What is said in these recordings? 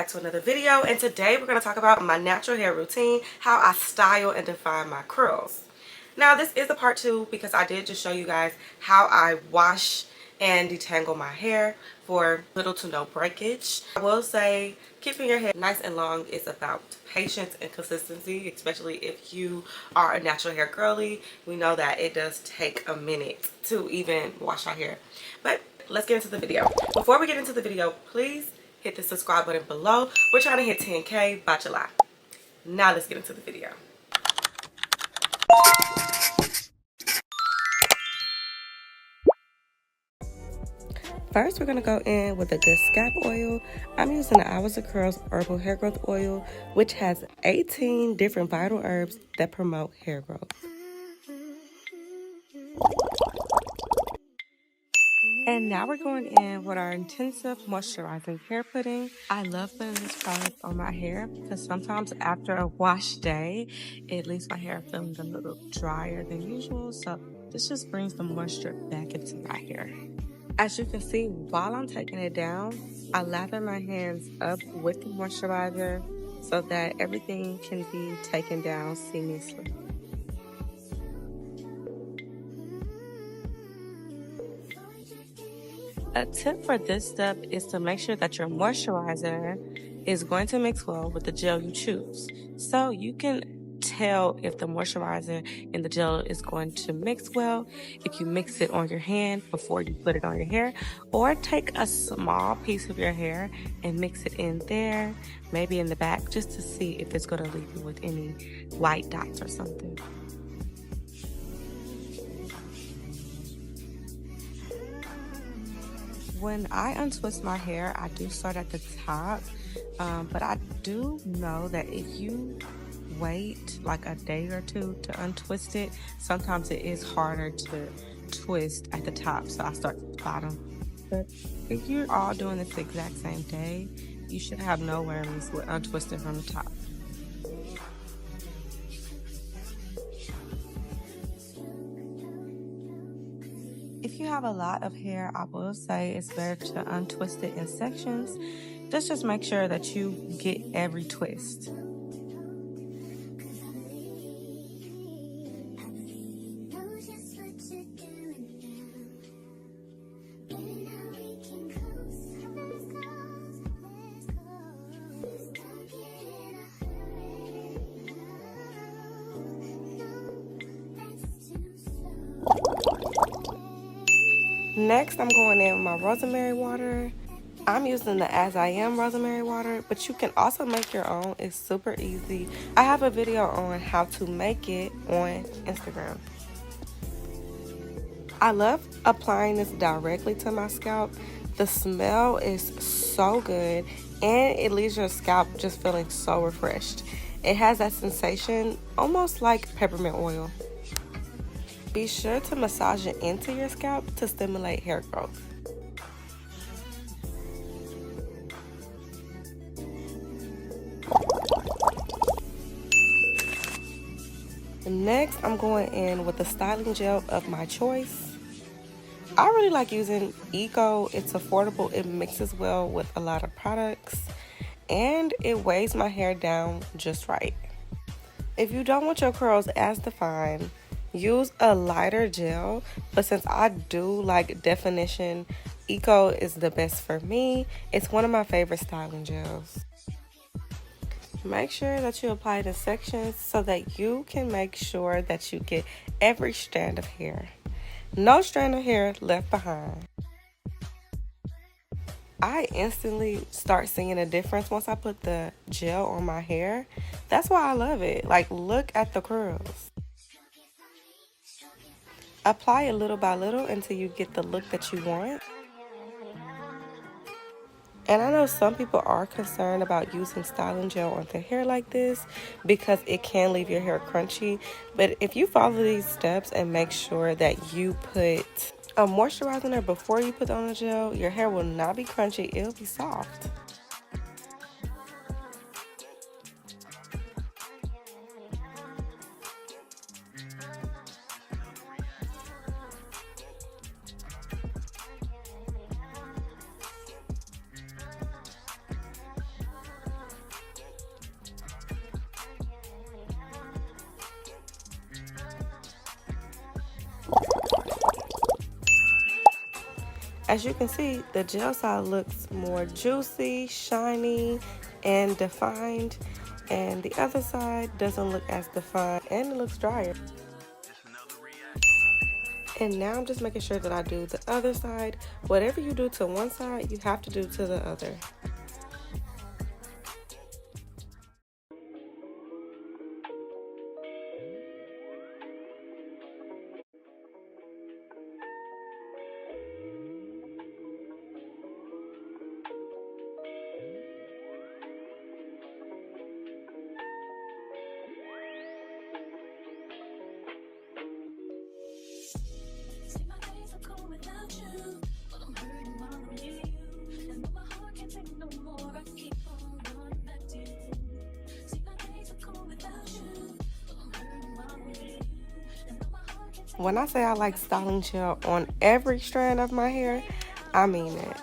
back to another video, and today we're going to talk about my natural hair routine, how I style and define my curls. Now this is a part 2 because I did just show you guys how I wash and detangle my hair for little to no breakage. I will say keeping your hair nice and long is about patience and consistency, especially if you are a natural hair girly. We know that it does take a minute to even wash our hair. But let's get into the video. Before we get into the video, please hit the subscribe button below. We're trying to hit 10K by July. Now let's get into the video. First, we're going to go in with a good scalp oil. I'm using the Hours of Curls Herbal Hair Growth Oil, which has 18 different vital herbs that promote hair growth. And now we're going in with our intensive moisturizing hair pudding. I love putting this product on my hair because sometimes after a wash day, it leaves my hair feeling a little drier than usual. So this just brings the moisture back into my hair. As you can see, while I'm taking it down, I lather my hands up with the moisturizer so that everything can be taken down seamlessly. A tip for this step is to make sure that your moisturizer is going to mix well with the gel you choose. So you can tell if the moisturizer in the gel is going to mix well if you mix it on your hand before you put it on your hair, or take a small piece of your hair and mix it in there, maybe in the back, just to see if it's going to leave you with any white dots or something. When I untwist my hair, I do start at the top, but I do know that if you wait like a day or two to untwist it, sometimes it is harder to twist at the top, so I start at the bottom. But if you're all doing this the exact same day, you should have no worries with untwisting from the top. If you have a lot of hair, I will say it's better to untwist it in sections. Just make sure that you get every twist. Next, I'm going in with my rosemary water. I'm using the As I Am rosemary water, but you can also make your own. It's super easy. I have a video on how to make it on Instagram. I love applying this directly to my scalp. The smell is so good, and it leaves your scalp just feeling so refreshed. It has that sensation almost like peppermint oil. Be sure to massage it into your scalp to stimulate hair growth. Next, I'm going in with the styling gel of my choice. I really like using Eco. It's affordable, it mixes well with a lot of products, and it weighs my hair down just right. If you don't want your curls as defined, use a lighter gel, but since I do like definition, Eco is the best for me. It's one of my favorite styling gels. Make sure that you apply it in sections so that you can make sure that you get every strand of hair. No strand of hair left behind. I instantly start seeing a difference once I put the gel on my hair. That's why I love it. Like, look at the curls. Apply it little by little until you get the look that you want. And I know some people are concerned about using styling gel on their hair like this because it can leave your hair crunchy. But if you follow these steps and make sure that you put a moisturizer before you put on the gel, your hair will not be crunchy, it'll be soft. As you can see, the gel side looks more juicy, shiny, and defined, and the other side doesn't look as defined and it looks drier. And now I'm just making sure that I do the other side. Whatever you do to one side, you have to do to the other. When I say I like styling gel on every strand of my hair, I mean it.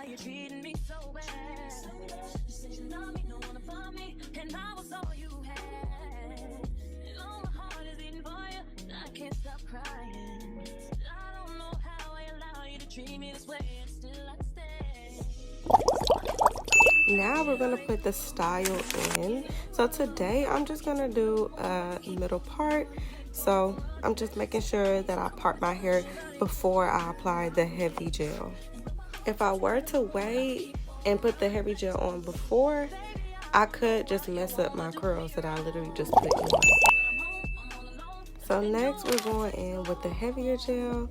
Now we're gonna put the style in. So today I'm just gonna do a middle part. So I'm just making sure that I part my hair before I apply the heavy gel. If I were to wait and put the heavy gel on before, I could just mess up my curls that I literally just put in. So next we're going in with the heavier gel.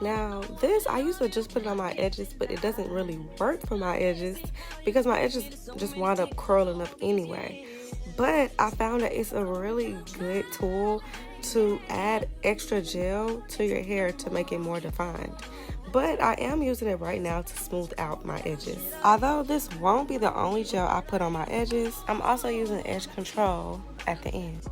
Now this, I used to just put it on my edges, but it doesn't really work for my edges because my edges just wind up curling up anyway. But I found that it's a really good tool to add extra gel to your hair to make it more defined. But I am using it right now to smooth out my edges. Although this won't be the only gel I put on my edges, I'm also using edge control at the end.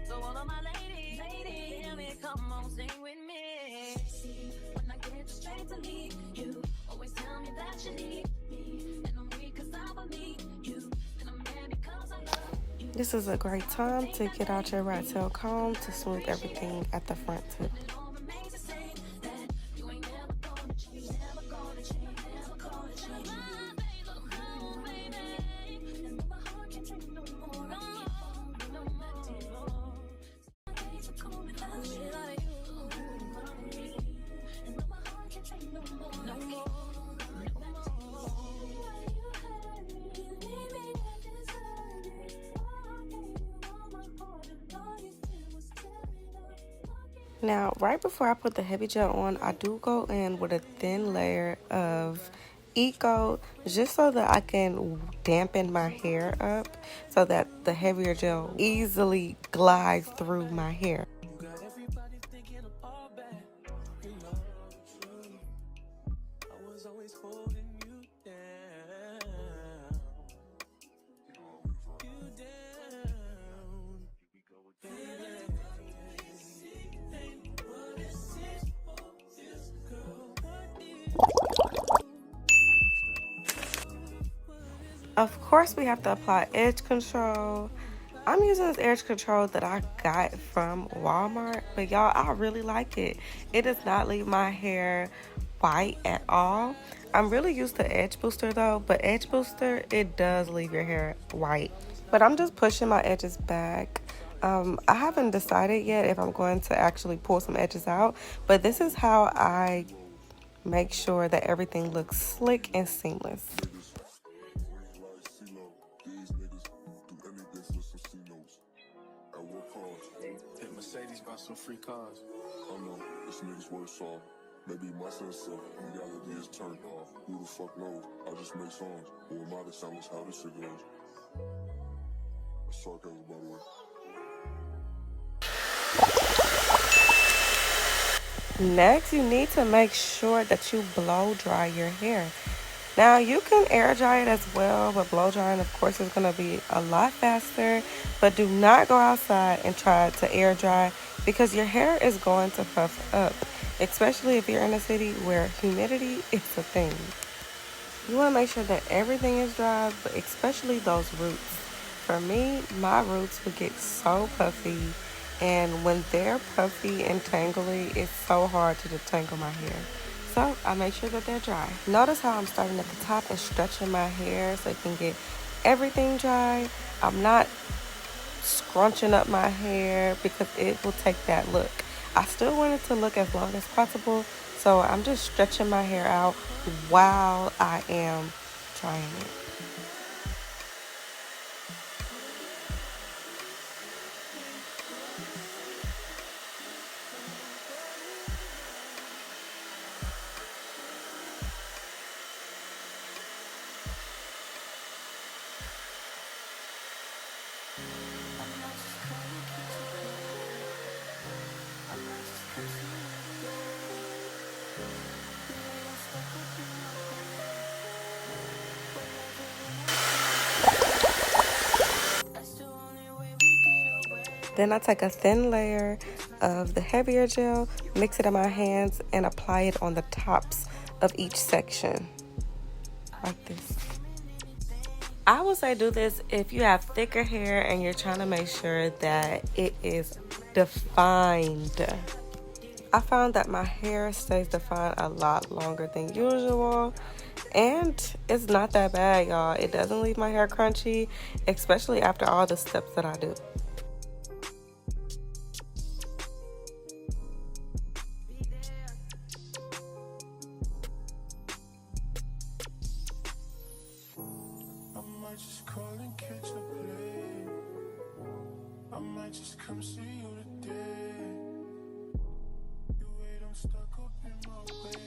So all of my ladies, hear me, come on, sing with me. See, when I get straight to leave, you always tell me that you need me, and I'm weak 'cause I believe you, and I'm mad because I love you. This is a great time to get out your rat tail comb to smooth everything at the front tip. Now, right before I put the heavy gel on, I do go in with a thin layer of Eco just so that I can dampen my hair up so that the heavier gel easily glides through my hair. Of course, we have to apply edge control. I'm using this edge control that I got from Walmart, but y'all, I really like it. It does not leave my hair white at all. I'm really used to Edge Booster though, but Edge Booster, it does leave your hair white. But I'm just pushing my edges back. I haven't decided yet if I'm going to actually pull some edges out, but this is how I make sure that everything looks slick and seamless. Some free cars. I know this nigga's worse off. Maybe my sense of reality is turned off. Who the fuck knows? I just make songs. Who am I to sound how this shit goes? That's sarcasm, by the way. Next, you need to make sure that you blow dry your hair. Now, you can air dry it as well, but blow drying, of course, is going to be a lot faster. But do not go outside and try to air dry because your hair is going to puff up, especially if you're in a city where humidity is a thing. You want to make sure that everything is dry, but especially those roots. For me, my roots would get so puffy, and when they're puffy and tangly, it's so hard to detangle my hair. So I make sure that they're dry. Notice how I'm starting at the top and stretching my hair so it can get everything dry. I'm not scrunching up my hair because it will take that look. I still want it to look as long as possible, so I'm just stretching my hair out while I am trying it. Then I take a thin layer of the heavier gel, mix it in my hands, and apply it on the tops of each section, like this. I would say do this if you have thicker hair and you're trying to make sure that it is defined. I found that my hair stays defined a lot longer than usual, and it's not that bad, y'all. It doesn't leave my hair crunchy, especially after all the steps that I do. Just call and catch a play. I might just come see you today. You wait, I'm stuck up in my ways.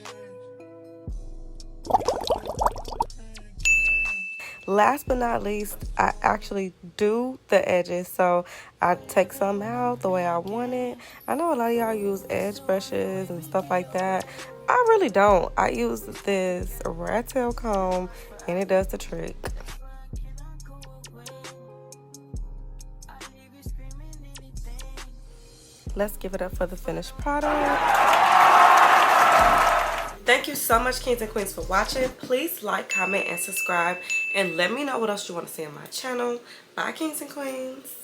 Last but not least, I actually do the edges, so I take some out the way I want it. I know a lot of y'all use edge brushes and stuff like that. I really don't. I use this rat tail comb and it does the trick. Let's give it up for the finished product. Thank you so much, Kings and Queens, for watching. Please like, comment, and subscribe. And let me know what else you want to see on my channel. Bye, Kings and Queens.